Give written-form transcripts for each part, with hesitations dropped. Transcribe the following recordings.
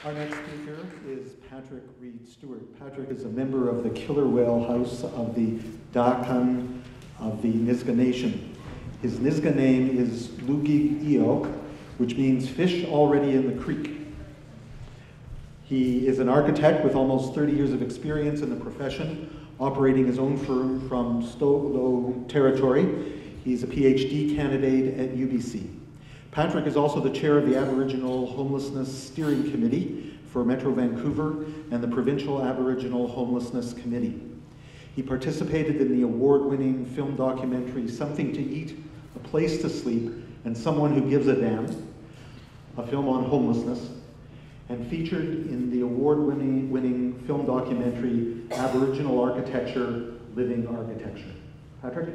Our next speaker is Patrick Reed Stewart. Patrick is a member of the Killer Whale House of the Dakan of the Nisga'a Nation. His Nisga'a name is Lugig-Eo, which means fish already in the creek. He is an architect with almost 30 years of experience in the profession, operating his own firm from Stolo territory. He's a PhD candidate at UBC. Patrick is also the chair of the Aboriginal Homelessness Steering Committee for Metro Vancouver and the Provincial Aboriginal Homelessness Committee. He participated in the award-winning film documentary Something to Eat, A Place to Sleep, and Someone Who Gives a Damn, a film on homelessness, and featured in the award-winning film documentary Aboriginal Architecture, Living Architecture. Patrick?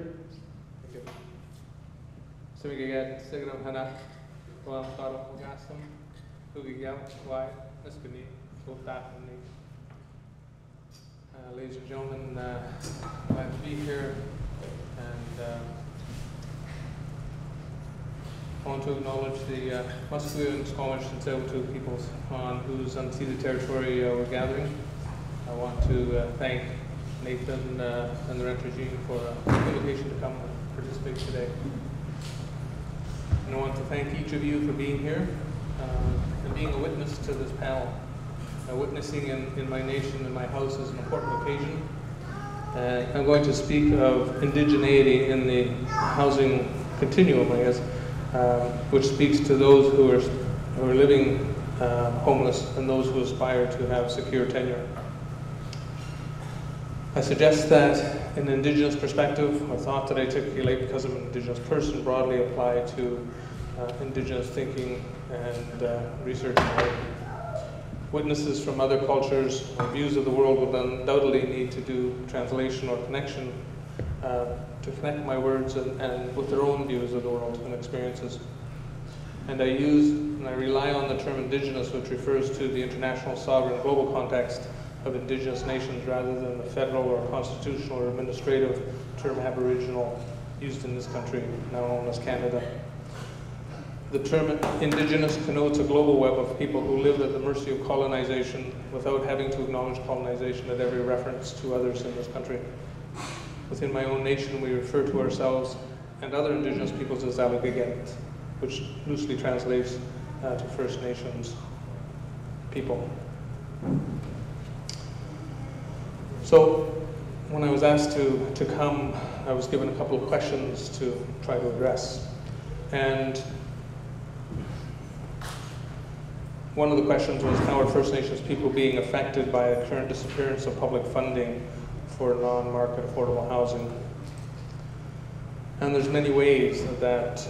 So we get second of Hannah, well, thought of Gaston, who we get, why, that's good, so that and ladies and gentlemen, glad to be here, and I want to acknowledge the Musqueam, Squamish, and Tsleil-Waututh peoples on whose unceded territory we're gathering. I want to thank Nathan and the rent regime for the invitation to come and participate today. And I want to thank each of you for being here and being a witness to this panel. Witnessing in my nation, in my house, is an important occasion. I'm going to speak of indigeneity in the housing continuum, I guess, which speaks to those who are living homeless and those who aspire to have secure tenure. I suggest that an Indigenous perspective, or thought that I articulate because I'm an Indigenous person, broadly apply to Indigenous thinking and research. Witnesses from other cultures or views of the world will undoubtedly need to do translation or connection to connect my words and with their own views of the world and experiences. And I rely on the term Indigenous, which refers to the international, sovereign, global context of Indigenous nations rather than the federal or constitutional or administrative term Aboriginal used in this country, now known as Canada. The term Indigenous connotes a global web of people who live at the mercy of colonization without having to acknowledge colonization at every reference to others in this country. Within my own nation, we refer to ourselves and other Indigenous peoples as Alligagat, which loosely translates to First Nations people. So, when I was asked to come, I was given a couple of questions to try to address. And one of the questions was, how are First Nations people being affected by a current disappearance of public funding for non-market affordable housing? And there's many ways that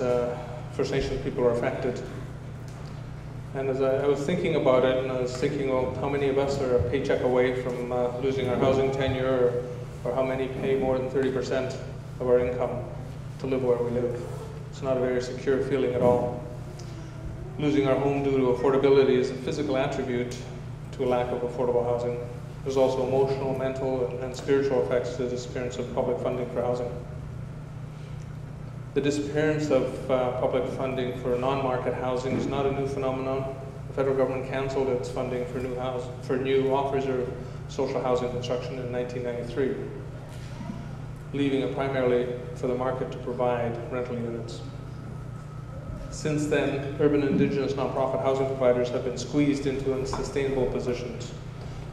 First Nations people are affected. And as I was thinking about it, and I was thinking, well, how many of us are a paycheck away from losing our housing tenure, or how many pay more than 30% of our income to live where we live? It's not a very secure feeling at all. Losing our home due to affordability is a physical attribute to a lack of affordable housing. There's also emotional, mental, and spiritual effects to the disappearance of public funding for housing. The disappearance of public funding for non-market housing is not a new phenomenon. The federal government canceled its funding for new offers of social housing construction in 1993, leaving it primarily for the market to provide rental units. Since then, urban Indigenous nonprofit housing providers have been squeezed into unsustainable positions.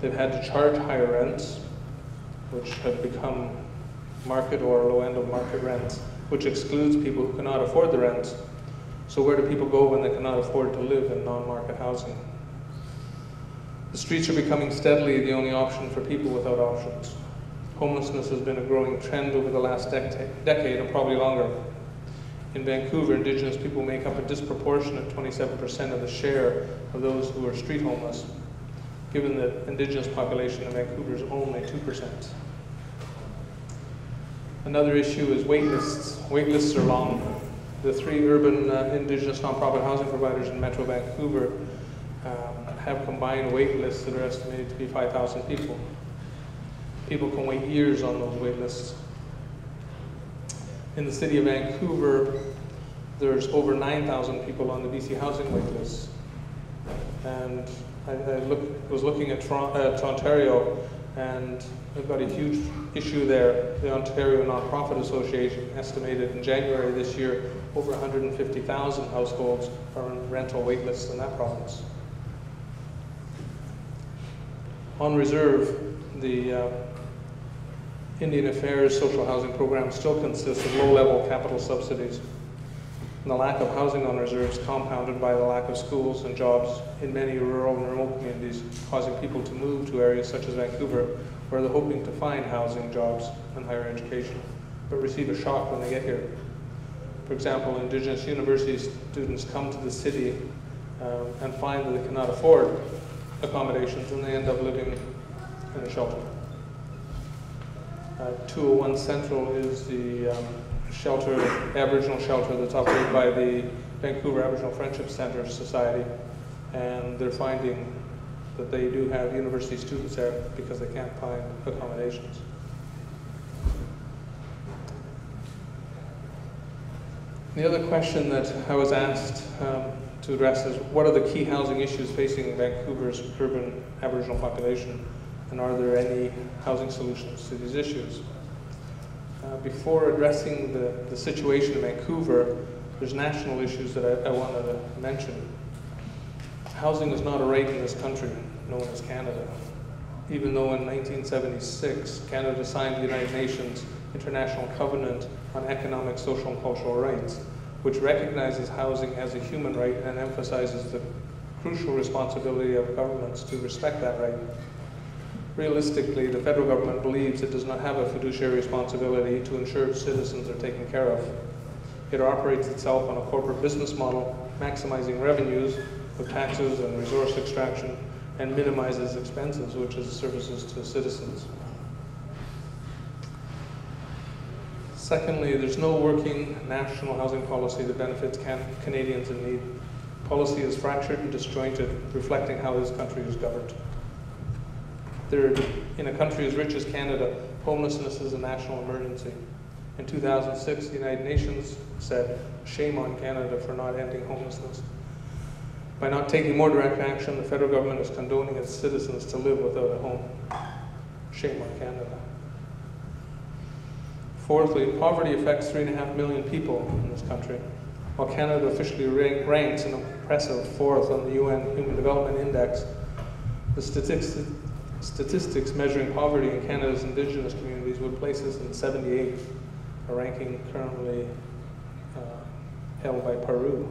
They've had to charge higher rents, which have become market or low end of market rents, which excludes people who cannot afford the rents. So where do people go when they cannot afford to live in non-market housing? The streets are becoming steadily the only option for people without options. Homelessness has been a growing trend over the last decade, and probably longer. In Vancouver, Indigenous people make up a disproportionate 27% of the share of those who are street homeless, given that Indigenous population in Vancouver is only 2%. Another issue is wait lists. Wait lists are long. The 3 urban Indigenous nonprofit housing providers in Metro Vancouver have combined wait lists that are estimated to be 5,000 people. People can wait years on those wait lists. In the city of Vancouver, there's over 9,000 people on the BC housing wait list. And I was looking at Ontario, and we've got a huge issue there. The Ontario Nonprofit Association estimated in January this year over 150,000 households are on rental wait lists in that province. On reserve, the Indian Affairs social housing program still consists of low-level capital subsidies. And the lack of housing on reserves compounded by the lack of schools and jobs in many rural and remote communities, causing people to move to areas such as Vancouver, where they're hoping to find housing, jobs, and higher education, but receive a shock when they get here. For example, Indigenous university students come to the city and find that they cannot afford accommodations, and they end up living in a shelter. 201 Central is the Aboriginal shelter that's operated by the Vancouver Aboriginal Friendship Centre Society, and they're finding that they do have university students there because they can't find accommodations. The other question that I was asked to address is, what are the key housing issues facing Vancouver's urban Aboriginal population, and are there any housing solutions to these issues? Before addressing the situation in Vancouver, there's national issues that I wanted to mention. Housing is not a right in this country, known as Canada. Even though in 1976, Canada signed the United Nations International Covenant on Economic, Social, and Cultural Rights, which recognizes housing as a human right and emphasizes the crucial responsibility of governments to respect that right. Realistically, the federal government believes it does not have a fiduciary responsibility to ensure citizens are taken care of. It operates itself on a corporate business model, maximizing revenues with taxes and resource extraction, and minimizes expenses, which is services to citizens. Secondly, there's no working national housing policy that benefits Canadians in need. Policy is fractured and disjointed, reflecting how this country is governed. In a country as rich as Canada, homelessness is a national emergency. In 2006, the United Nations said, "Shame on Canada for not ending homelessness." By not taking more direct action, the federal government is condoning its citizens to live without a home. Shame on Canada. Fourthly, poverty affects 3.5 million people in this country. While Canada officially ranks an impressive 4th on the UN Human Development Index, the statistics measuring poverty in Canada's Indigenous communities would place us in 78th, a ranking currently held by Peru.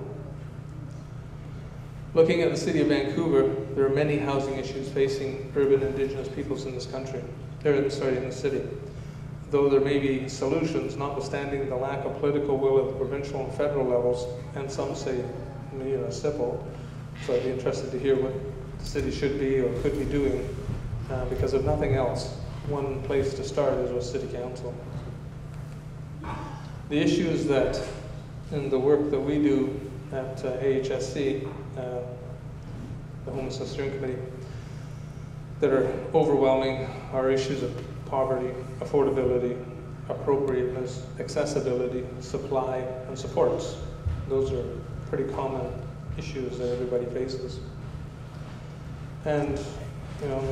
Looking at the city of Vancouver, there are many housing issues facing urban Indigenous peoples in this country, in the city. Though there may be solutions, notwithstanding the lack of political will at the provincial and federal levels, and some say municipal, so I'd be interested to hear what the city should be or could be doing, because if nothing else, one place to start is with City Council. The issues that, in the work that we do at AHSC, the Homelessness Steering Committee, that are overwhelming are issues of poverty, affordability, appropriateness, accessibility, supply, and supports. Those are pretty common issues that everybody faces. And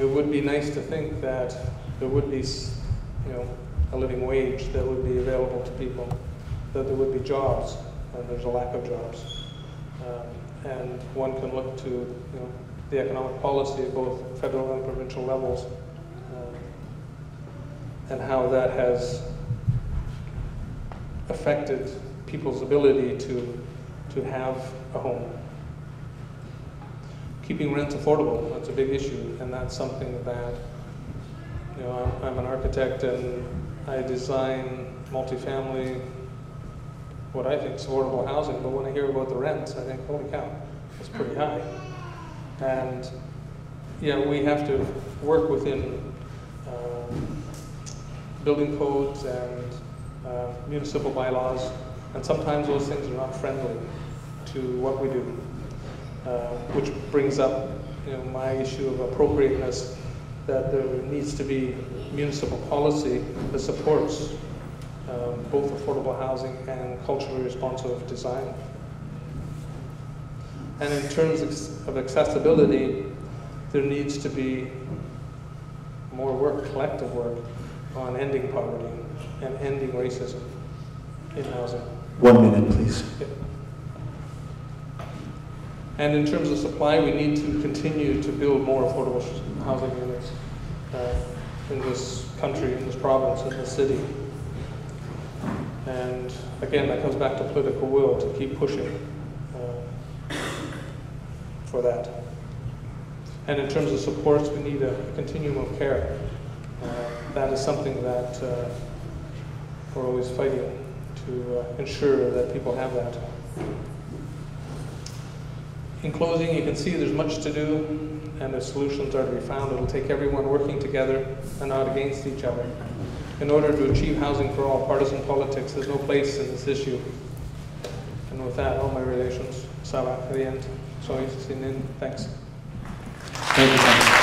it would be nice to think that there would be, a living wage that would be available to people, that there would be jobs, and there's a lack of jobs. And one can look to, the economic policy at both federal and provincial levels, and how that has affected people's ability to have a home. Keeping rents affordable, that's a big issue, and that's something that, I'm an architect and I design multifamily, what I think is affordable housing, but when I hear about the rents, I think, holy cow, it's pretty high. And we have to work within building codes and municipal bylaws, and sometimes those things are not friendly to what we do, which brings up my issue of appropriateness, that there needs to be municipal policy that supports both affordable housing and culturally responsive design. And in terms of accessibility, there needs to be more work, collective work, on ending poverty and ending racism in housing. 1 minute, please. Yeah. And in terms of supply, we need to continue to build more affordable housing units in this country, in this province, in this city. And again, that comes back to political will to keep pushing for that. And in terms of supports, we need a continuum of care. That is something that we're always fighting to ensure that people have that. In closing, you can see there's much to do, and the solutions are to be found. It'll take everyone working together and not against each other. In order to achieve housing for all, partisan politics has no place in this issue. And with that, all my relations, Salah, at the end. So, thanks. Thank you.